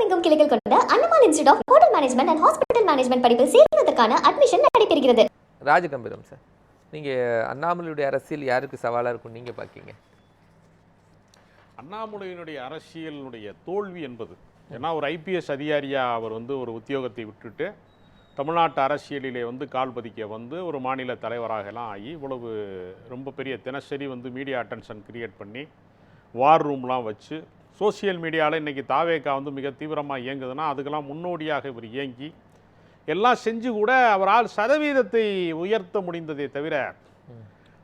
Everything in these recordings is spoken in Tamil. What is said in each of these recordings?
தமிழகமெங்கும் கிளைகள் கொண்ட Annamalai institute of hotel management and hospital management படிப்பில் சேர்வதற்கான அட்மிஷன் நடைபெறுகிறது. ராஜகம்பீரம் சார், நீங்கள் அண்ணாமலையுடைய அரசியல் யாருக்கு சவாலாக இருக்கும் நீங்கள் பார்க்கீங்க? அண்ணாமலையினுடைய அரசியலுடைய தோல்வி என்பது, ஏன்னா ஒரு ஐபிஎஸ் அதிகாரியாக அவர் ஒரு உத்தியோகத்தை விட்டுட்டு தமிழ்நாட்டு அரசியலிலே கால் பதிக்க ஒரு மாநில தலைவராகலாம் ஆகி இவ்வளவு ரொம்ப பெரிய தினசரி மீடியா அட்டென்ஷன் கிரியேட் பண்ணி வார் ரூம்லாம் வச்சு சோசியல் மீடியாவில் இன்றைக்கி தாவேக்கா மிக தீவிரமாக இயங்குதுன்னா அதுக்கெல்லாம் முன்னோடியாக இவர் இயங்கி எல்லாம் செஞ்சு கூட அவரால் சதவீதத்தை உயர்த்த முடிந்ததே தவிர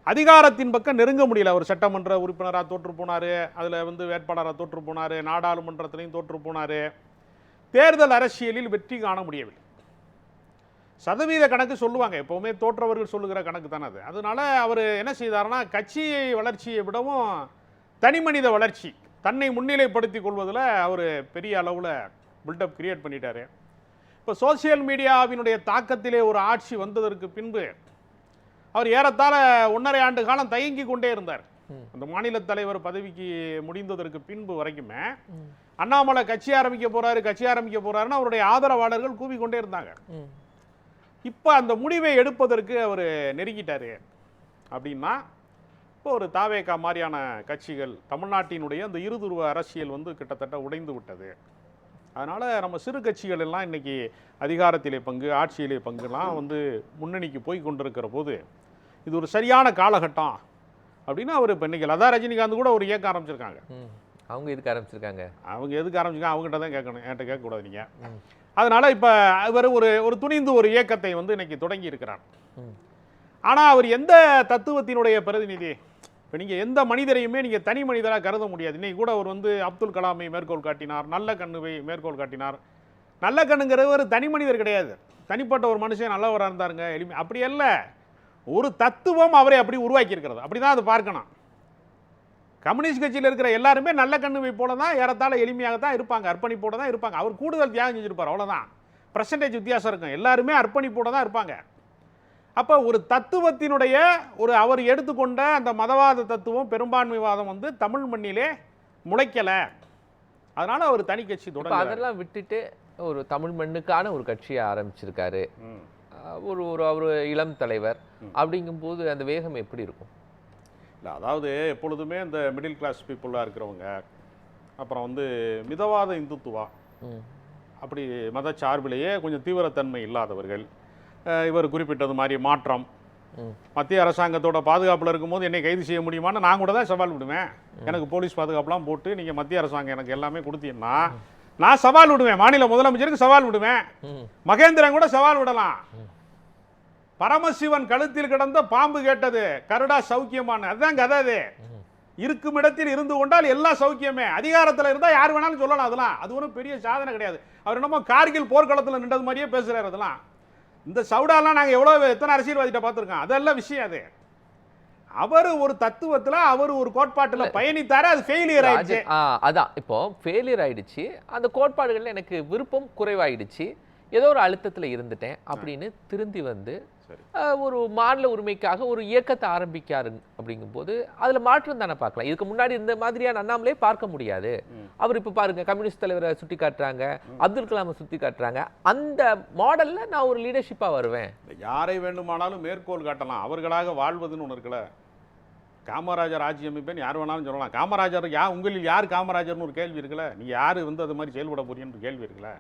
அதிகாரத்தின் பக்கம் நெருங்க முடியல. அவர் சட்டமன்ற உறுப்பினராக தோற்று போனார், அதில் வேட்பாளராக தோற்று போனார், நாடாளுமன்றத்திலையும் தோற்று போனார். தேர்தல் அரசியலில் வெற்றி காண முடியவில்லை. சதவீத கணக்கு சொல்லுவாங்க, எப்போவுமே தோற்றவர்கள் சொல்லுகிற கணக்கு தானே அது. அதனால அவர் என்ன செய்தார்னா, கட்சியை வளர்ச்சியை விடவும் தனி மனித வளர்ச்சி, தன்னை முன்னிலைப்படுத்திக் கொள்வதில் அவர் பெரிய அளவில் பில்டப் கிரியேட் பண்ணிட்டார். இப்போ சோசியல் மீடியாவினுடைய தாக்கத்திலே ஒரு ஆட்சி வந்ததற்கு பின்பு அவர் ஏறத்தாழ 1.5 ஆண்டு காலம் தயங்கி கொண்டே இருந்தார். அந்த மாநில தலைவர் பதவிக்கு முடிந்ததற்கு பின்பு வரைக்குமே அண்ணாமலை கட்சி ஆரம்பிக்க போறாருன்னு அவருடைய ஆதரவாளர்கள் கூவிக்கொண்டே இருந்தாங்க. இப்போ அந்த முடிவை எடுப்பதற்கு அவர் நெருங்கிட்டாரு. அப்படின்னா இப்போ ஒரு தாவேகா மாதிரியான கட்சிகள் தமிழ்நாட்டினுடைய அந்த இருதுருவ அரசியல் கிட்டத்தட்ட உடைந்து விட்டது. அதனால் நம்ம சிறு கட்சிகள் எல்லாம் இன்றைக்கி அதிகாரத்திலே பங்கு, ஆட்சியிலே பங்குலாம் முன்னணிக்கு போய் கொண்டிருக்கிற போது இது ஒரு சரியான காலகட்டம் அப்படின்னு அவர் இப்போ இன்றைக்கி லதா ரஜினிகாந்த் கூட ஒரு இயக்கம் ஆரம்பிச்சிருக்காங்க. அவங்க எதுக்கு ஆரம்பிச்சிருக்காங்க? அவங்ககிட்ட தான் கேட்கணும், என்கிட்ட கேட்கக்கூடாது நீங்கள். அதனால் இப்போ இவர் ஒரு துணிந்து ஒரு இயக்கத்தை இன்னைக்கு தொடங்கி இருக்கிறார். ஆனால் அவர் எந்த தத்துவத்தினுடைய பிரதிநிதி? இப்போ நீங்கள் எந்த மனிதரையுமே நீங்கள் தனி மனிதராக கருத முடியாது. இன்றைக்கி கூட அவர் அப்துல் கலாமை மேற்கோள் காட்டினார், நல்ல கண்ணுவை மேற்கோள் காட்டினார். நல்ல கண்ணுங்கிறவர் தனி மனிதர் கிடையாது, தனிப்பட்ட ஒரு மனுஷன் நல்லவராக இருந்தாருங்க, எளிமை அப்படி அல்ல. ஒரு தத்துவம் அவரை அப்படி உருவாக்கி இருக்கிறது. அப்படி தான் அது பார்க்கணும். கம்யூனிஸ்ட் கட்சியில் இருக்கிற எல்லாருமே நல்ல கண்ணுவை போல தான் ஏறத்தாழ எளிமையாக தான் இருப்பாங்க, அர்ப்பணிப்போடு தான் இருப்பாங்க. அவர் கூடுதல் தியாகம் செஞ்சிருப்பார், அவ்வளோதான். பர்சன்டேஜ் வித்தியாசம் இருக்கும், எல்லாருமே அர்ப்பணிப்போடு தான் இருப்பாங்க. அப்போ ஒரு தத்துவத்தினுடைய அவர் எடுத்துக்கொண்ட அந்த மதவாத தத்துவம், பெரும்பான்மைவாதம் தமிழ் மண்ணிலே முளைக்கலை. அதனால் அவர் தனி கட்சி தொடங்க அதெல்லாம் விட்டுட்டு ஒரு தமிழ் மண்ணுக்கான ஒரு கட்சியை ஆரம்பிச்சிருக்காரு. ஒரு இளம் தலைவர் அப்படிங்கும்போது அந்த வேகம் எப்படி இருக்கும்? இல்லை, அதாவது எப்பொழுதுமே இந்த மிடில் கிளாஸ் பீப்புளாக இருக்கிறவங்க, அப்புறம் மிதவாத இந்துத்துவா, அப்படி மதச்சார்பிலேயே கொஞ்சம் தீவிரத்தன்மை இல்லாதவர்கள், இவர் குறிப்பிட்டது மாதிரி மாற்றம், மத்திய அரசாங்கத்தோட பாதுகாப்பில் இருக்கும்போது என்னை கைது செய்ய முடியுமான்னு நான் கூட தான் சவால் விடுவேன். எனக்கு போலீஸ் பாதுகாப்புலாம் போட்டு நீங்கள் மத்திய அரசாங்கம் எனக்கு எல்லாமே கொடுத்தீங்கன்னா நான் சவால் விடுவேன். மாநில முதலமைச்சருக்கு சவால் விடுவேன், மகேந்திரன் கூட சவால் விடலாம். பரமசிவன் கழுத்தில் கிடந்த பாம்பு கேட்டது கருடா சௌக்கியமான, அதுதான் கதை. அது இருக்கும் இடத்தில் இருந்து கொண்டால் எல்லா சௌக்கியமே. அதிகாரத்தில் இருந்தால் யார் வேணாலும் சொல்லலாம், அதெல்லாம் அது ஒன்றும் பெரிய சாதனை கிடையாது. அவர் என்னமோ கார்கில் போர்க்களத்தில் நின்றது மாதிரியே பேசுகிறார். அதெல்லாம் இந்த சவுடாலாம் நாங்கள் எத்தனை அரசியல்வாதிட்ட பார்த்துருக்கோம், அதெல்லாம் விஷயம். அது அவர் ஒரு தத்துவத்தில் அவர் ஒரு கோட்பாட்டில் பயணித்தாரு, அது ஃபெயிலியர் ஆயிடுச்சு. அதான் இப்போ ஃபெயிலியர் ஆயிடுச்சு. அந்த கோட்பாடுகளில் எனக்கு விருப்பம் குறைவாயிடுச்சு, ஏதோ ஒரு அழுத்தத்தில் இருந்துட்டேன் அப்படின்னு திருந்தி ஒரு மாநில உரிமைக்காக ஒரு இயக்கத்தை ஆரம்பிக்காரு. அப்படிங்கும்போது அதில் மாற்றம் தானே பார்க்கலாம். இதுக்கு முன்னாடி இந்த மாதிரியான அண்ணாமலே பார்க்க முடியாது. அவர் இப்போ பாருங்க, கம்யூனிஸ்ட் தலைவரை சுட்டி காட்டுறாங்க, அப்துல் கலாமை சுட்டி காட்டுறாங்க. அந்த மாடலில் நான் ஒரு லீடர்ஷிப்பாக வருவேன். யாரை வேண்டுமானாலும் மேற்கோள் காட்டலாம், அவர்களாக வாழ்வதுன்னு ஒன்று இருக்குல்ல. காமராஜர் ஆட்சி அமைப்பேன்னு யார் வேணாலும் சொல்லலாம். காமராஜர் உங்களில் யார் காமராஜர்னு ஒரு கேள்வி இருக்குல்ல. நீ யார் அது மாதிரி செயல்பட போறீன்னு கேள்வி இருக்குல்ல.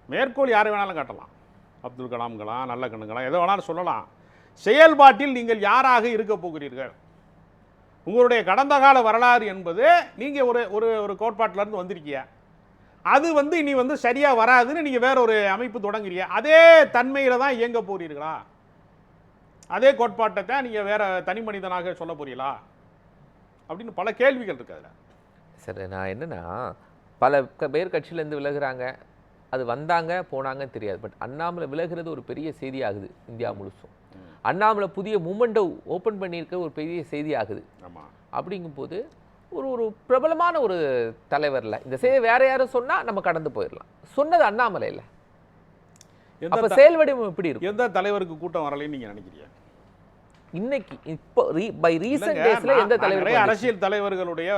மேற்கோள் யாரை வேணாலும் காட்டலாம், அப்துல் கலாம்களாம், நல்ல கண்ணுங்களாம், எதை வேணாலும் சொல்லலாம். செயல்பாட்டில் நீங்கள் யாராக இருக்க போகிறீர்கள், உங்களுடைய கடந்த கால வரலாறு என்பது நீங்கள் ஒரு கோட்பாட்டிலேருந்து வந்திருக்கிய, அது இனி சரியாக வராதுன்னு நீங்கள் வேற ஒரு அமைப்பு தொடங்குறீங்க. அதே தன்மையில் தான் இயங்க போகிறீர்களா? அதே கோட்பாட்டை தான் நீங்கள் வேற தனி மனிதனாக சொல்ல போறீங்களா அப்படின்னு பல கேள்விகள் இருக்கு அதில். சரி, நான் என்னன்னா பல பேர் கட்சியிலேருந்து விலகுறாங்க, அது வந்தாங்க போனாங்கன்னு தெரியாது. பட் அண்ணாமலை விலகிறது ஒரு பெரிய செய்தி ஆகுது இந்தியா முழுசும். அண்ணாமலை புதிய மூமெண்ட்டை ஓப்பன் பண்ணியிருக்க ஒரு பெரிய செய்தி ஆகுது. அப்படிங்கும்போது ஒரு பிரபலமான ஒரு தலைவரில் இந்த செய்தி வேற யாரும் சொன்னால் நம்ம கடந்து போயிடலாம். சொன்னது அண்ணாமலை இல்லை. அப்போ செயல் வடிவம் எப்படி இருக்கும்? எந்த தலைவருக்கு கூட்டம் வரலைன்னு நீங்கள் நினைக்கிறீங்க? இன்னைக்கு இப்போ பை ரீசன்ட் டேஸ்ல எந்த தலைவர்? அரசியல் தலைவர்களுடைய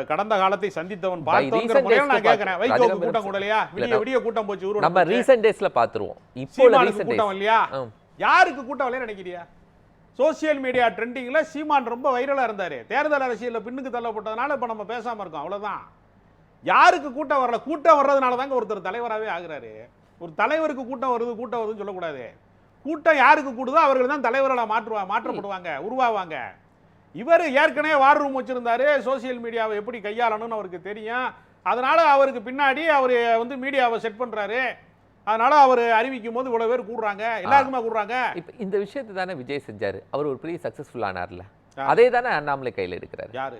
கடந்த காலத்தை சந்தித்தவன் பார்த்தவங்கிற முறையில் நான் கேட்கிறேன். வைகோக்கு கூட்டம் கூடலையா? விடிய கூட்டம் போச்சு. நம்ம ரீசன்ட் டேஸ்ல பாத்துருவோம். இப்போ கூட்டம் இல்லையா? யாருக்கு கூட்டம் இல்லையா நினைக்கிறியா? சோசியல் மீடியா ட்ரெண்டிங்ல சீமான் ரொம்ப வைரலா இருந்தாரு. தேர்தல் அரசியல்ல பின்னுக்கு தள்ளப்பட்டதுனால இப்ப நம்ம பேசாம இருக்கோம். அவ்வளவுதான். யாருக்கு கூட்டம் வரல? கூட்டம் வர்றதுனால தாங்க ஒருத்தர் தலைவராகவே ஆகுறாரு. ஒரு தலைவருக்கு கூட்டம் வருதுன்னு சொல்லக்கூடாது. கூட்டம் யாருக்கு கூடுதோ அவர்கள் தான் தலைவர்களா மாற்றப்படுவாங்க, உருவாவாங்க. இவர் ஏற்கனவே வார் ரூம் வச்சிருந்தாரு. சோசியல் மீடியாவை எப்படி கையாளணும்னு அவருக்கு தெரியும். அதனால அவருக்கு பின்னாடி அவர் வந்து மீடியாவை செட் பண்றாரு. அதனால அவர் அறிவிக்கும் போது இவ்வளவு பேர் கூடுறாங்க, எல்லாருக்குமே கூடுறாங்க. இப்ப இந்த விஷயத்தை தானே விஜய் செஞ்சாரு. அவர் ஒரு பெரிய சக்சஸ்ஃபுல் ஆனார்ல. அதே தானே அண்ணாமலை கையில் எடுக்கிறாரு. யாரு?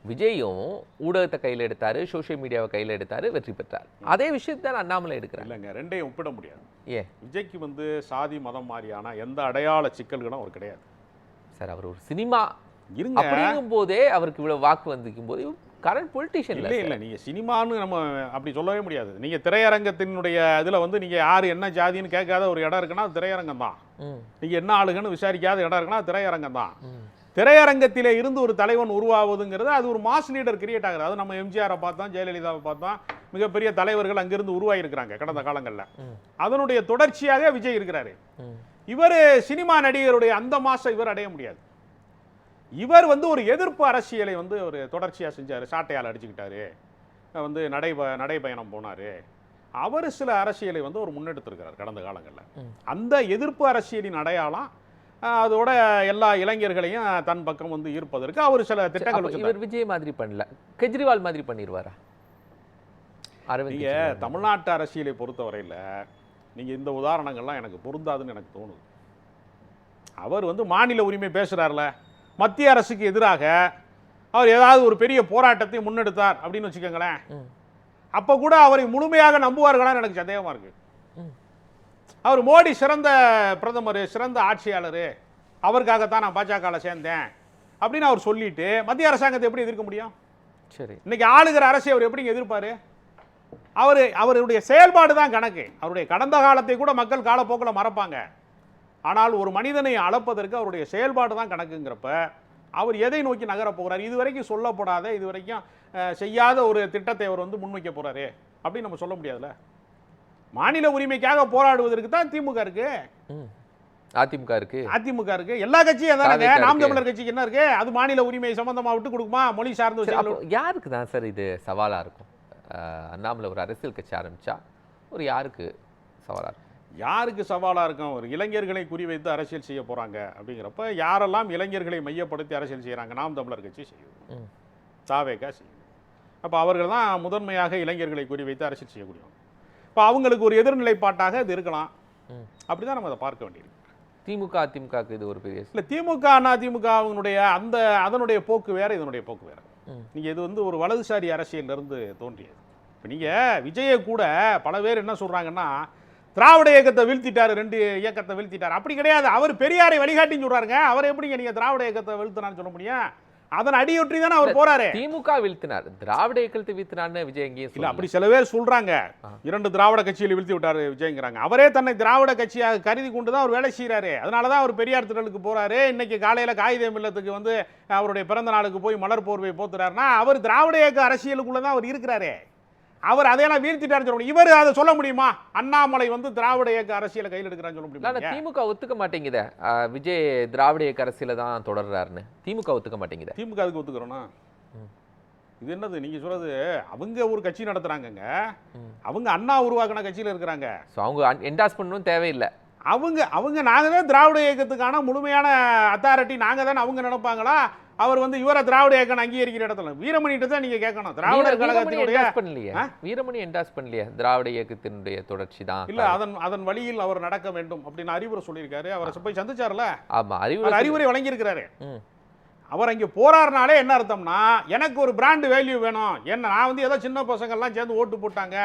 விஜயும் ஊடகத்தை கையில் எடுத்தாரு, சோசியல் மீடியாவை கையில் எடுத்தாரு, வெற்றி பெற்றார். அதே விஷயத்தை தான் அண்ணாமலை எடுக்கிறார். இல்லைங்க, ரெண்டையும் ஒப்பிட முடியாது. ஏன்? விஜய்க்கு வந்து சாதி மதம் மாதிரியான எந்த அடையாள சிக்கல்களும் அவர் கிடையாது சார். அவர் ஒரு சினிமா இருங்க அப்படிங்கும் போதே அவருக்கு இவ்வளவு வாக்கு வந்துக்கும் போது கரண்ட் பொலிட்டிஷியன் இல்லை. நீங்க சினிமான்னு நம்ம அப்படி சொல்லவே முடியாது. நீங்க திரையரங்கத்தினுடைய இதுல வந்து நீங்க யாரு என்ன ஜாதின்னு கேட்காத ஒரு இடம் இருக்குன்னா திரையரங்கம் தான். நீங்க என்ன ஆளுங்கன்னு விசாரிக்காத இடம் இருக்குன்னா திரையரங்கம் தான். திரையரங்கத்திலே இருந்து ஒரு தலைவன் உருவாவதுங்கிறது அது ஒரு மாஸ் லீடர் கிரியேட் ஆகுது. அது நம்ம எம்ஜிஆரை பார்த்தோம், ஜெயலலிதாவை பார்த்தோம், மிகப்பெரிய தலைவர்கள் அங்கிருந்து உருவாகியிருக்கிறாங்க கடந்த காலங்களில். அதனுடைய தொடர்ச்சியாக விஜய் இருக்கிறாரு. இவர் சினிமா நடிகருடைய அந்த மாசம் இவர் அடைய முடியாது. இவர் வந்து ஒரு எதிர்ப்பு அரசியலை வந்து ஒரு தொடர்ச்சியாக செஞ்சார். சாட்டையால் அடிச்சுக்கிட்டாரு, வந்து நடைபயணம் போனார். அவர் சில அரசியலை வந்து ஒரு முன்னெடுத்திருக்கிறார் கடந்த காலங்களில். அந்த எதிர்ப்பு அரசியலின் அடையாளம் அதோட எல்லா இளைஞர்களையும் தன் பக்கம் வந்து ஈர்ப்பதற்கு அவர் சில திட்டங்கள். இவர் விஜய் மாதிரி பண்ணல, கெஜ்ரிவால் மாதிரி பண்ணிடுவாரா? நீங்க தமிழ்நாட்டு அரசியலை பொறுத்தவரையில் நீங்க இந்த உதாரணங்கள்லாம் எனக்கு பொருந்தாதுன்னு எனக்கு தோணுது. அவர் வந்து மாநில உரிமை பேசுறாருல, மத்திய அரசுக்கு எதிராக அவர் ஏதாவது ஒரு பெரிய போராட்டத்தை முன்னெடுத்தார் அப்படின்னு வச்சுக்கோங்களேன், அப்ப கூட அவரை முழுமையாக நம்புவார்களான்னு எனக்கு சந்தேகமா இருக்கு. அவர் மோடி சிறந்த பிரதமர், சிறந்த ஆட்சியாளர், அவருக்காகத்தான் நான் பாஜகவில் சேர்ந்தேன் அப்படின்னு அவர் சொல்லிட்டு மத்திய அரசாங்கத்தை எப்படி எதிர்க்க முடியும்? சரி, இன்னைக்கு ஆளுகிற அரசை அவர் எப்படி எதிர்ப்பாரு? அவருடைய செயல்பாடு தான் கணக்கு. அவருடைய கடந்த காலத்தை கூட மக்கள் காலப்போக்கில் மறப்பாங்க. ஆனால் ஒரு மனிதனை அளப்பதற்கு அவருடைய செயல்பாடு தான் கணக்குங்கிறப்ப அவர் எதை நோக்கி நகர போகிறார்? இதுவரைக்கும் சொல்லப்படாத, இதுவரைக்கும் செய்யாத ஒரு திட்டத்தை அவர் வந்து முன்வைக்க போறாரு அப்படின்னு நம்ம சொல்ல முடியாதுல்ல. மாநில உரிமைக்காக போராடுவதற்கு தான் திமுக இருக்கு, அதிமுக இருக்கு, எல்லா கட்சியும் தானே. நாம் தமிழர் கட்சிக்கு என்ன இருக்கு? அது மாநில உரிமை சம்பந்தமா விட்டு கொடுக்குமா? மொழி சார்ந்த யாருக்கு தான் சார் இது சவாலா இருக்கும்? அண்ணாமலை ஒரு அரசியல் கட்சி ஆரம்பிச்சா ஒரு யாருக்கு சவாலா இருக்கும்? யாருக்கு சவாலா இருக்கும்? ஒரு இளைஞர்களை குறிவைத்து அரசியல் செய்ய போறாங்க அப்படிங்கிறப்ப யாரெல்லாம் இளைஞர்களை மையப்படுத்தி அரசியல் செய்யறாங்க? நாம் தமிழர் கட்சி செய்யுது, தாவேகா செய்யுது. அப்ப அவர்கள் தான் முதன்மையாக இளைஞர்களை குறிவைத்து அரசியல் செய்யக்கூடியவங்க. இப்போ அவங்களுக்கு ஒரு எதிர்நிலைப்பாட்டாக இது இருக்கலாம். அப்படிதான் நம்ம அதை பார்க்க வேண்டியது. திமுக அதிமுகவுக்கு இது ஒரு பெரிய இல்லை. திமுக அதிமுக அவங்களுடைய அதனுடைய போக்கு வேற, இதனுடைய போக்கு வேற. நீங்க இது வந்து ஒரு வலதுசாரி அரசியல் இருந்து தோன்றியது. இப்போ நீங்க விஜயை கூட பல பேர் என்ன சொல்றாங்கன்னா, திராவிட இயக்கத்தை வீழ்த்திட்டாரு, 2 இயக்கத்தை வீழ்த்திட்டாரு. அப்படி கிடையாது. அவர் பெரியாரை வழிகாட்டின்னு சொல்றாருங்க. அவர் எப்படிங்க நீங்க திராவிட இயக்கத்தை வீழ்த்தினான்னு சொல்ல முடியும்? அதன் அடியொற்றி தானே அவர் போறாரு. திமுக வீழ்த்தினார், திராவிட இயக்கத்தை வீழ்த்தினார்னு விஜய் எங்கேயும் இல்ல. அப்படி சில பேர் சொல்றாங்க, 2 திராவிட கட்சிகளை வீழ்த்தி விட்டாரு விஜய்ங்கிறாங்க. அவரே தன்னை திராவிட கட்சியாக கருதி கொண்டு தான் அவர் வேலை செய்யறாரு. அதனாலதான் அவர் பெரியார் திடலுக்கு போறாரு. இன்னைக்கு காலையில காகிதம் இல்லத்துக்கு வந்து அவருடைய பிறந்த நாளுக்கு போய் மலர் போர்வை போத்துறாருன்னா அவர் திராவிட இயக்க அரசியலுக்குள்ளதான் அவர் இருக்கிறாரு. அவர் அதையெல்லாம் வீழ்த்திட்டாரு சொல்ல முடியும். இவர் அதை சொல்ல முடியுமா? அண்ணாமலை வந்து திராவிட இயக்க அரசியலை கையில் எடுக்கிறான்னு சொல்ல முடியுமா? திமுக ஒத்துக்க மாட்டேங்குதே விஜய் திராவிட இயக்க அரசியல தான் தொடர்றாருன்னு. திமுக ஒத்துக்க மாட்டேங்குது. திமுக அதுக்கு ஒத்துக்கிறோன்னா இது என்னது நீங்க சொல்றது? அவங்க ஒரு கட்சி நடத்துறாங்கங்க, அவங்க அண்ணா உருவாக்கின கட்சியில இருக்கிறாங்க. அவங்க என்டாஸ் பண்ணணும் தேவையில்லை. அவங்க நாங்க தான் திராவிட இயக்கத்துக்கான முழுமையான அத்தாரிட்டி நாங்க தான் அவங்க நினைப்பாங்களா? அவர் வந்து இவரை திராவிட இயக்கம் அங்கீகரிக்கிற இடத்துல வீரமணிட்டு தான் நீங்க கேட்கணும். திராவிட கழகத்தினுடைய வீரமணி என்டாஸ் பண்ணலையே, திராவிட இயக்கத்தினுடைய தொடர்ச்சி தான். இல்ல, அதன் வழியில் அவர் நடக்க வேண்டும் அப்படின்னு அறிவுரை சொல்லியிருக்காரு. அவரை போய் சந்திச்சார்ல. ஆமா, அறிவுரை வழங்கி இருக்கிறாரு. அவர் அங்கே போறாருனாலே என்ன அர்த்தம்னா, எனக்கு ஒரு பிராண்ட் வேல்யூ வேணும். என்ன நான் வந்து ஏதோ சின்ன பசங்கள்லாம் சேர்ந்து ஓட்டு போட்டாங்க,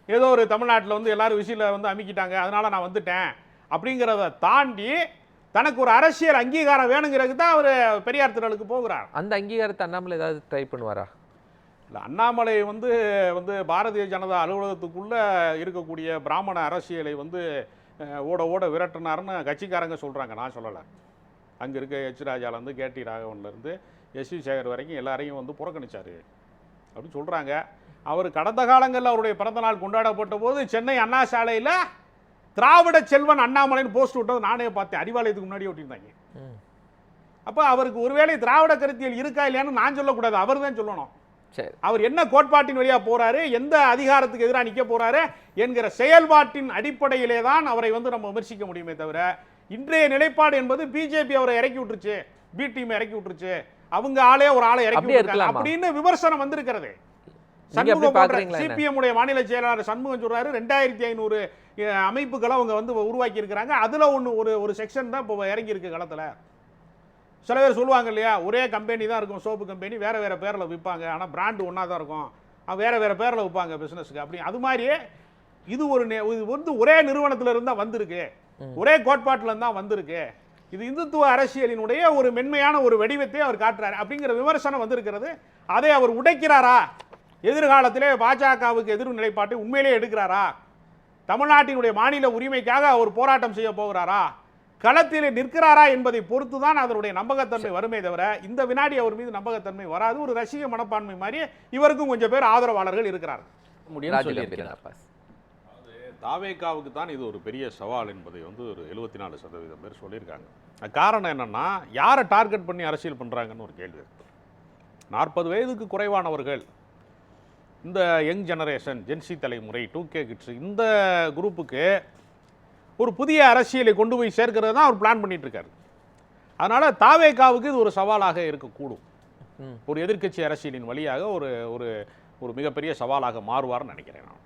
ஏதோ ஒரு தமிழ்நாட்டில் வந்து எல்லாரும் விசில வந்து அமைக்கிட்டாங்க, அதனால நான் வந்துட்டேன் அப்படிங்கிறத தாண்டி தனக்கு ஒரு அரசியல் அங்கீகாரம் வேணுங்கிறதுக்கு தான் அவர் பெரியார் திடலுக்கு போகிறார். அந்த அங்கீகாரத்தை அண்ணாமலை ஏதாவது ட்ரை பண்ணுவாரா? இல்லை, அண்ணாமலை வந்து பாரதிய ஜனதா அலுவலகத்துக்குள்ள இருக்கக்கூடிய பிராமண அரசியலை வந்து ஓட விரட்டினார்னு கட்சிக்காரங்க சொல்றாங்க, நான் சொல்லலை. அங்கே இருக்க எச் ராஜாலேருந்து கேடி ராகவன்லேருந்து எஸ்வி சேகர் வரைக்கும் எல்லாரையும் வந்து புறக்கணிச்சார் அப்படின்னு சொல்கிறாங்க. அவர் கடந்த காலங்களில் அவருடைய பிறந்தநாள் கொண்டாடப்பட்ட போது சென்னை அண்ணா சாலையில் திராவிட செல்வன் அண்ணாமலைன்னு போஸ்ட் விட்டது நானே பார்த்தேன். அறிவாலயத்துக்கு முன்னாடி ஒட்டியிருந்தாங்க. அப்போ அவருக்கு ஒருவேளை திராவிட கருத்தியல் இருக்கா இல்லையான்னு நான் சொல்லக்கூடாது, அவர் தான் சொல்லணும். அவர் என்ன கோட்பாட்டின் வழியாக போறாரு, எந்த அதிகாரத்துக்கு எதிராக நிற்க போறாரு என்கிற செயல்பாட்டின் அடிப்படையிலே தான் அவரை வந்து நம்ம விமர்சிக்க முடியுமே தவிர, இன்றைய நிலைப்பாடு என்பது பிஜேபி அவரை இறக்கி விட்டுருச்சு, பி டீம் இறக்கி விட்டுருச்சு, அவங்க ஆளே ஒரு ஆளை இறக்கி விட்டுருக்காங்க அப்படின்னு விமர்சனம் வந்திருக்கிறது. சிபிஎம் உடைய மாநில செயலாளர் சண்முகம் சொல்றாரு 2500 அமைப்புகளை அவங்க வந்து உருவாக்கி இருக்கிறாங்க. அதுல ஒரு செக்ஷன் தான் இப்போ இறங்கி இருக்கு களத்துல. சில பேர் சொல்லுவாங்க இல்லையா, ஒரே கம்பெனி தான் இருக்கும், சோப்பு கம்பெனி, வேற வேற பேரில் விற்பாங்க, ஆனால் பிராண்டு ஒன்றா தான் இருக்கும், வேற வேற பேரில் விற்பாங்க பிஸ்னஸுக்கு அப்படி. அது மாதிரியே இது வந்து ஒரே நிறுவனத்தில் இருந்தால் வந்திருக்கு, ஒரே கோட்பாட்டில் இருந்தால் வந்திருக்கு. இது இந்துத்துவ அரசியலினுடைய ஒரு மென்மையான ஒரு வடிவத்தை அவர் காட்டுறாரு அப்படிங்கிற விமர்சனம் வந்திருக்கிறது. அதை அவர் உடைக்கிறாரா, எதிர்காலத்திலே பாஜகவுக்கு எதிர் நிலைப்பாட்டை உண்மையிலே எடுக்கிறாரா, தமிழ்நாட்டினுடைய மாநில உரிமைக்காக அவர் போராட்டம் செய்ய போகிறாரா, களத்தில் நிற்கிறாரா என்பதை பொறுத்து தான் அதனுடைய நம்பகத்தன்மை வருமே தவிர, இந்த வினாடி அவர் மீது நம்பகத்தன்மை வராது. ஒரு ரசிக மனப்பான்மை மாதிரி இவருக்கும் கொஞ்சம் பேர் ஆதரவாளர்கள் இருக்கிறார். தாவேகாவுக்கு தான் இது ஒரு பெரிய சவால் என்பதை வந்து ஒரு 74% பேர் சொல்லியிருக்காங்க. காரணம் என்னன்னா, யாரை டார்கெட் பண்ணி அரசியல் பண்றாங்கன்னு ஒரு கேள்வி. 40 வயதுக்கு குறைவானவர்கள், இந்த யங் ஜெனரேஷன், ஜென்சி தலைமுறை, 2K கிட்ஸ், இந்த குரூப்புக்கு ஒரு புதிய அரசியலை கொண்டு போய் சேர்க்கிறது தான் அவர் பிளான் பண்ணிட்டு இருக்காரு. அதனால தாவேகாவுக்கு இது ஒரு சவாலாக இருக்கக்கூடும். ஒரு எதிர்க்கட்சி அரசியலின் வழியாக ஒரு மிகப்பெரிய சவாலாக மாறுவார்னு நினைக்கிறேன் நான்.